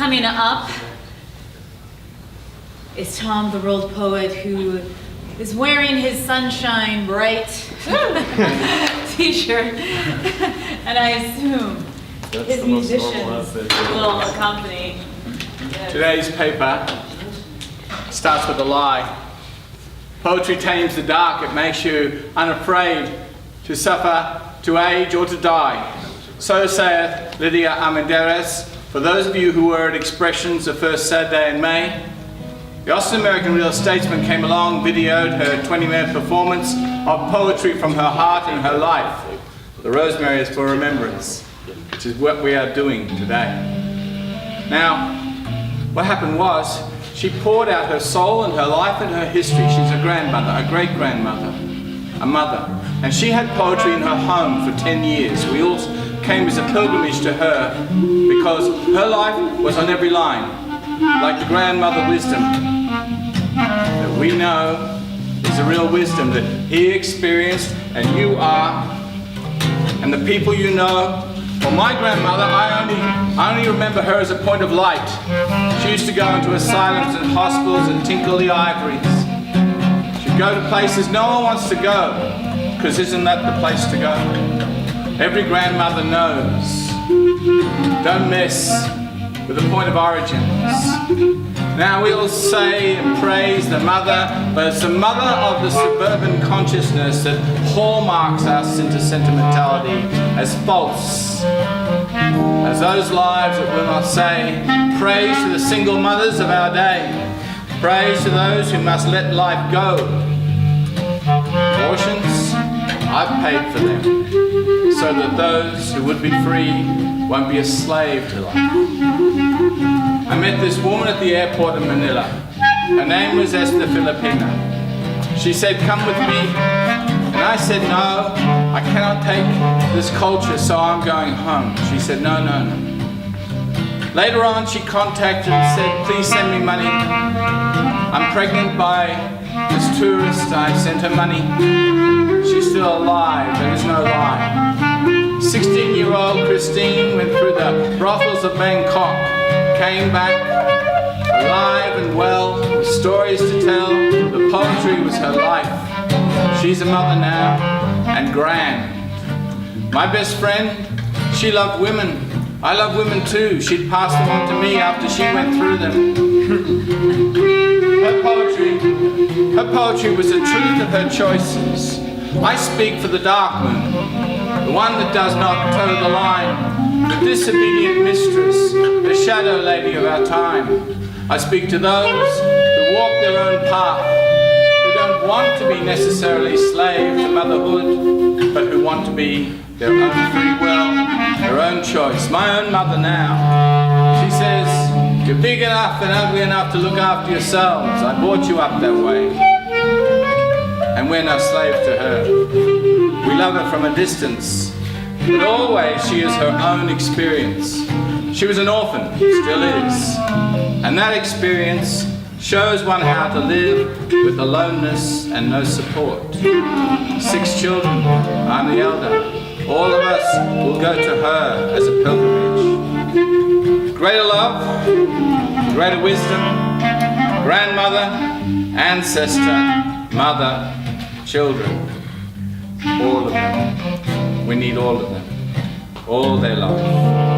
Coming up is Thom the World Poet, who is wearing his sunshine bright t-shirt, and I assume his musicians will accompany. Yes. Today's paper starts with a lie. Poetry tames the dark. It makes you unafraid to suffer, to age, or to die. So saith Lydia Armendariz. For those of you who were at Expressions the first Saturday in May, the Austin American real statesman came along, videoed her 20-minute performance of poetry from her heart and her life. The rosemary is for remembrance, which is what we are doing today. Now, what happened was, she poured out her soul and her life and her history. She's a grandmother, a great-grandmother, a mother. And she had poetry in her home for 10 years. We all came as a pilgrimage to her because her life was on every line, like the grandmother wisdom that we know is a real wisdom that he experienced and you are, and the people you know. Well, my grandmother, I only remember her as a point of light. She used to go into asylums and hospitals and tinkle the ivories. She'd go to places no one wants to go, because isn't that the place to go? Every grandmother knows. Don't mess with the point of origins. Now we'll say and praise the mother, but it's the mother of the suburban consciousness that hallmarks us into sentimentality as false. As those lives that will not say, praise to the single mothers of our day. Praise to those who must let life go. Abortions, I've paid for them, so that those who would be free won't be a slave to life. I met this woman at the airport in Manila. Her name was Esther Filipina. She said, come with me. And I said, no, I cannot take this culture, so I'm going home. She said, no, no, no. Later on, she contacted and said, please send me money. I'm pregnant by this tourist. I sent her money. She's still alive, there is no lie. 16-year-old Christine went through the brothels of Bangkok, came back alive and well, with stories to tell. The poetry was her life. She's a mother now, and grand. My best friend, she loved women. I love women too. She'd pass them on to me after she went through them. Her poetry was the truth of her choices. I speak for the dark moon, the one that does not toe the line, the disobedient mistress, the shadow lady of our time. I speak to those who walk their own path, who don't want to be necessarily slaves to motherhood, but who want to be their own free will, their own choice. My own mother now, she says, you're big enough and ugly enough to look after yourselves. I brought you up that way. And we're no slave to her. We love her from a distance, but always she is her own experience. She was an orphan, still is, and that experience shows one how to live with aloneness and no support. 6 children, I'm the elder. All of us will go to her as a pilgrimage. Greater love, greater wisdom, grandmother, ancestor, mother, children, all of them. We need all of them, all their life.